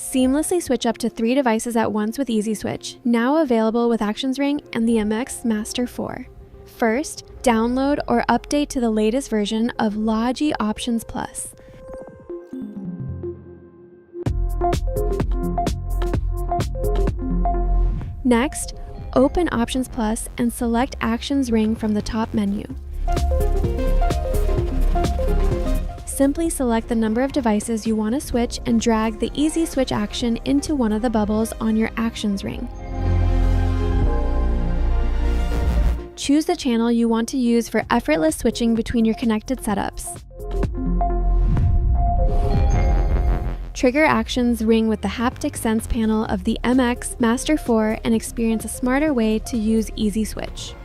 Seamlessly switch up to 3 devices at once with Easy Switch, now available with Actions Ring and the MX Master 4. First, download or update to the latest version of Logi Options Plus. Next, open Options Plus and select Actions Ring from the top menu. Simply select the number of devices you want to switch and drag the Easy Switch action into one of the bubbles on your Actions Ring. Choose the channel you want to use for effortless switching between your connected setups. Trigger Actions Ring with the haptic sense panel of the MX Master 4 and experience a smarter way to use Easy Switch.